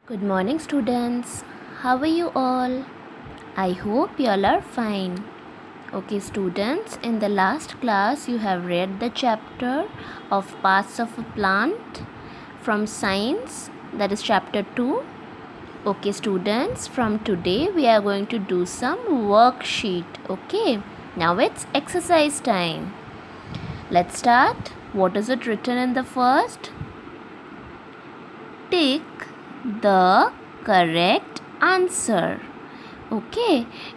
Good morning, students. How are you all? I hope you all are fine. Okay, students, in the last class, you have read the chapter of parts of a plant from science, that is chapter 2. Okay, students, from today, we are going to do some worksheet. Okay, now it's exercise time. Let's start. What is it written in the first? Tick the correct answer. Okay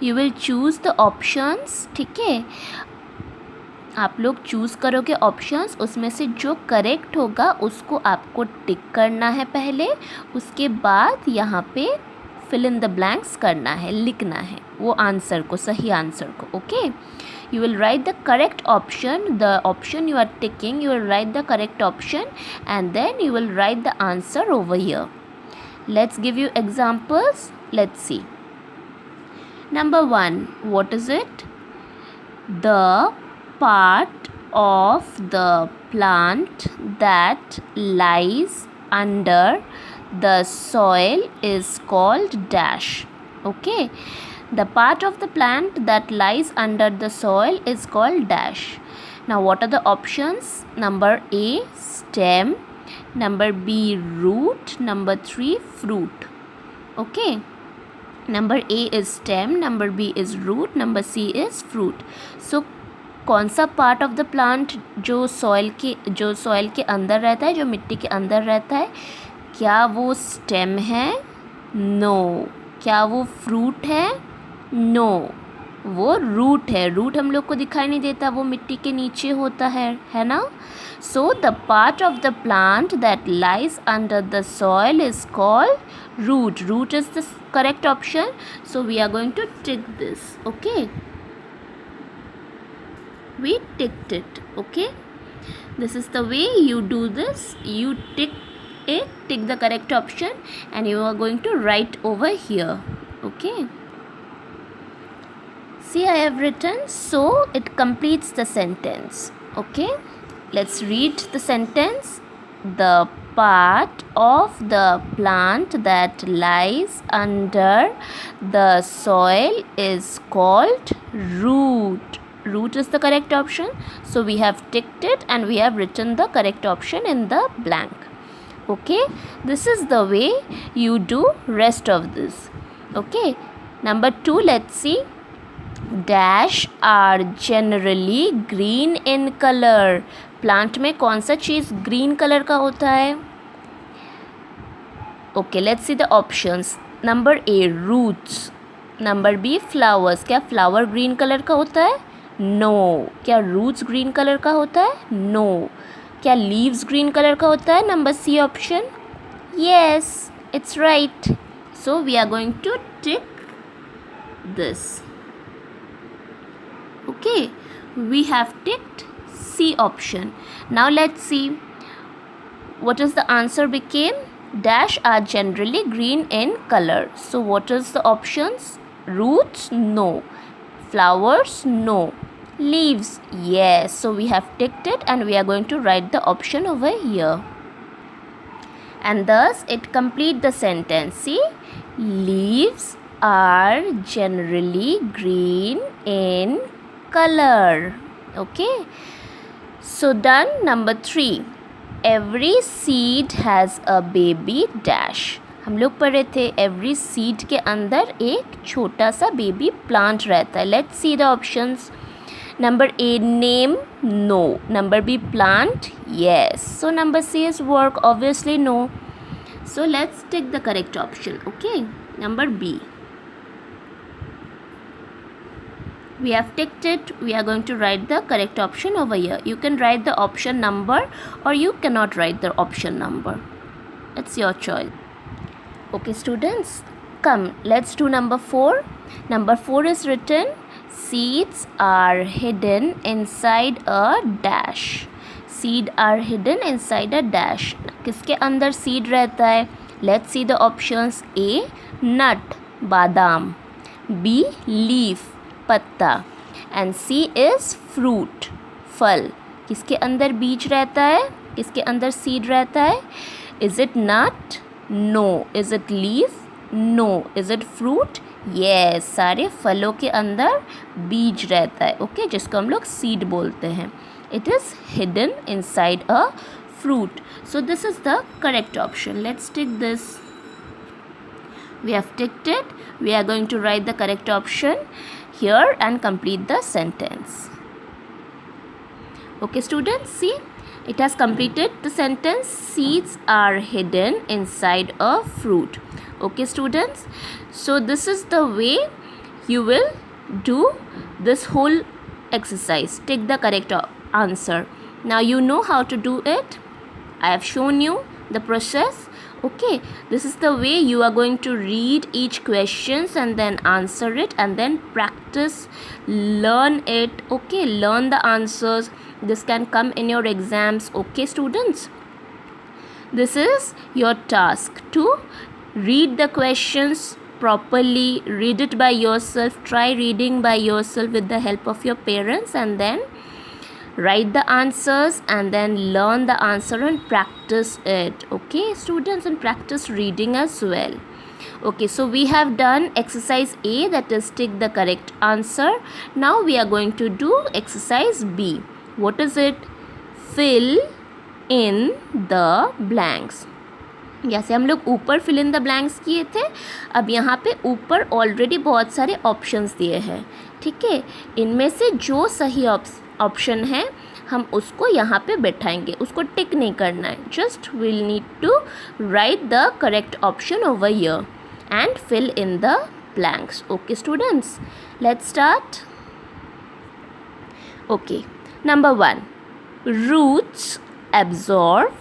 you will choose the options. ठीक है, आप लोग choose करोगे options, उसमें से जो correct होगा उसको आपको टिक करना है पहले. उसके बाद यहाँ पे फिल इन द ब्लैंक्स करना है, लिखना है वो आंसर को, सही आंसर को. Okay, you will write the correct option, the option you are ticking, you will write the correct option and then you will write the answer over here. Let's give you examples. Let's see. Number 1, what is it? The part of the plant that lies under the soil is called dash. Okay, the part of the plant that lies under the soil is called dash. Now what are the options? Number A, stem. Number B, root. Number 3, fruit. Okay, number A is stem, number B is root, number C is fruit. So कौन सा part of the plant जो soil के अंदर रहता है, जो मिट्टी के अंदर रहता है, क्या वो स्टेम है? नो. क्या वो फ्रूट है? नो, वो रूट है. रूट हम लोग को दिखाई नहीं देता, वो मिट्टी के नीचे होता है ना. So the part of the plant that lies under the soil is called root. Root is the correct option. So we are going to tick this. Okay, we ticked it. Okay, this is the way you do this. You tick the correct option and you are going to write over here. Okay, see, I have written, so it completes the sentence. Okay, let's read the sentence. The part of the plant that lies under the soil is called root. Root is the correct option, so we have ticked it and we have written the correct option in the blank. Okay, this is the way you do rest of this. Okay, number 2, let's see. Dash are generally green in color. Plant में कौन सा चीज़ green colour का होता है? Okay, let's see the options. Number A, roots. Number B, flowers. क्या flower green colour का होता है? नो. क्या रूट्स ग्रीन कलर का होता है? नो. क्या लीव्स ग्रीन कलर का होता है? Number C option. Yes, it's right. So we are going to tick this. Okay, we have ticked C option. Now let's see what is the answer became. Dash are generally green in color. So what is the options? Roots? No. Flowers? No. Leaves? Yes. So we have ticked it and we are going to write the option over here. And thus it complete the sentence. See, leaves are generally green in color. Okay, so done. Number 3, every seed has a baby dash. हम लोग पढ़े थे every seed के अंदर एक छोटा सा baby plant रहता है. Let's see the options. Number A, name. No. Number B, plant. Yes. So number C is work. Obviously no. So let's take the correct option. Okay, number B. We have ticked it. We are going to write the correct option over here. You can write the option number or you cannot write the option number. It's your choice. Okay, students, come, let's do number 4. Number 4 is written, seeds are hidden inside a dash. Seed are hidden inside a dash. किसके अंदर seed रहता है? Let's see the options. A, nut, बादाम. B, leaf, पत्ता. And C is fruit, फल. किसके अंदर बीज रहता है? किसके अंदर सीड रहता है? Is it nut? No. Is it leaf? No. Is it fruit? Yes, सारे फलों के अंदर बीज रहता है, ओके, जिसको हम लोग सीड बोलते हैं. It is hidden inside a fruit. So this is the correct option. Let's tick this. We have ticked it. We are going to write the correct option here and complete the sentence. Okay students, see, it has completed the sentence. Seeds are hidden inside a fruit. Okay students, so this is the way you will do this whole exercise. Tick the correct answer. Now you know how to do it. I have shown you the process. Okay, this is the way you are going to read each questions and then answer it and then practice, learn it. Okay, learn the answers. This can come in your exams. Okay students, this is your task to read the questions properly, read it by yourself, try reading by yourself with the help of your parents, and then write the answers and then learn the answer and practice it. Okay students, and practice reading as well. Okay, so we have done exercise A, that is tick the correct answer. Now we are going to do exercise B. What is it? Fill in the blanks. जैसे हम लोग ऊपर fill in the blanks किए थे, अब यहाँ पे ऊपर ऑलरेडी बहुत सारे ऑप्शंस दिए हैं. ठीक है, इनमें से जो सही ऑप्शन है हम उसको यहाँ पे बैठाएंगे, उसको टिक नहीं करना है. Just will need to write the correct option over here and fill in the blanks. Okay students, let's start. Okay, number 1, roots absorb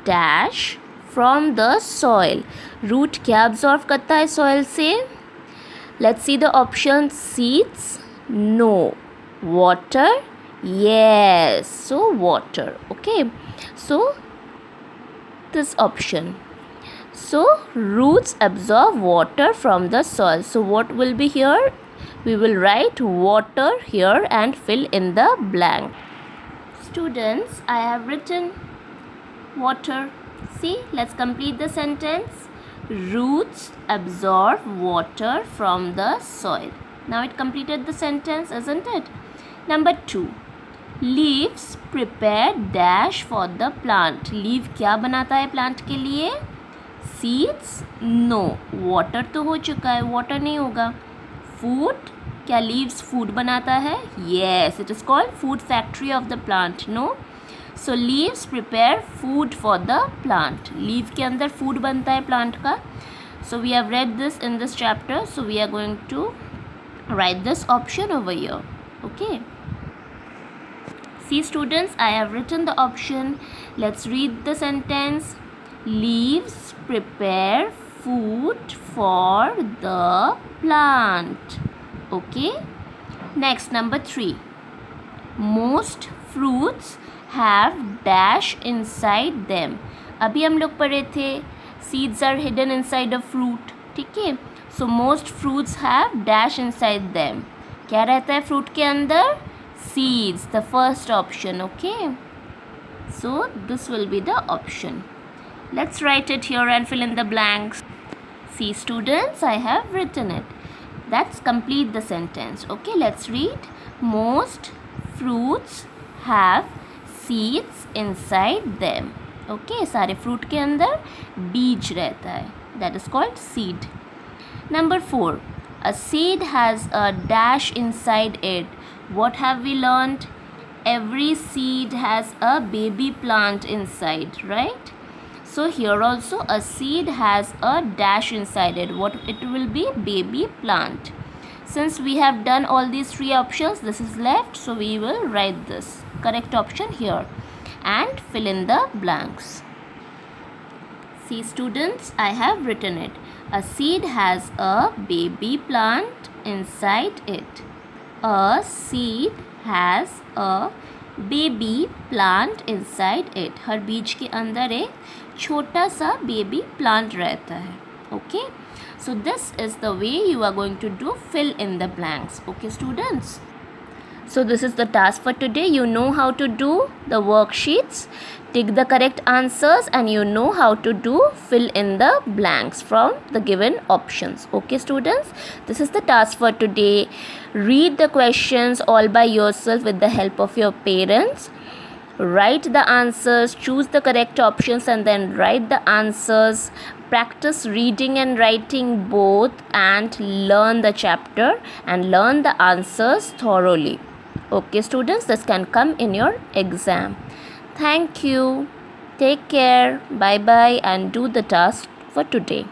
dash from the soil. Root क्या एब्जॉर्व करता है सॉइल से? Let's see the option. Seeds? No. Water? Yes, so water. Okay, so this option. So roots absorb water from the soil. So what will be here? We will write water here and fill in the blank. Students, I have written water. See, let's complete the sentence. Roots absorb water from the soil. Now it completed the sentence, isn't it? Number 2, leaves prepare dash for the plant. Leaf क्या बनाता है plant के लिए? Seeds? No. Water तो हो चुका है, water नहीं होगा. Food? क्या leaves food बनाता है? Yes, it is called food factory of the plant. No. So leaves prepare food for the plant. Leaf के अंदर food बनता है plant का. So we have read this in this chapter. So we are going to write this option over here. Okay. See students, I have written the option. Let's read the sentence. Leaves prepare food for the plant. Okay. Next, number 3. Most fruits have dash inside them. अभी हम लोग पढ़े थे seeds are hidden inside a fruit. ठीक है. So most fruits have dash inside them. क्या रहता है fruit के अंदर? Seeds, the first option. Okay, so this will be the option. Let's write it here and fill in the blanks. See students, I have written it. That's complete the sentence. Okay, let's read. Most fruits have seeds inside them. Okay, सारे fruit के अंदर बीज रहता है. That is called seed. Number 4, a seed has a dash inside it. What have we learned? Every seed has a baby plant inside, right? So here also a seed has a dash inside it. What it will be? Baby plant. Since we have done all these 3 options, this is left, so we will write this correct option here and fill in the blanks. See students, I have written it. A seed has a baby plant inside it. A seed has a baby plant inside it. हर बीज के अंदर एक छोटा सा baby plant रहता है. Okay, so this is the way you are going to do fill in the blanks. Okay students, So this is the task for today. You know how to do the worksheets, tick the correct answers, and you know how to fill in the blanks from the given options. Okay students, this is the task for today. Read the questions all by yourself with the help of your parents. Write the answers, choose the correct options, and then write the answers. Practice reading and writing both, and learn the chapter and learn the answers thoroughly. Okay students, this can come in your exam. Thank you. Take care. Bye bye, and do the task for today.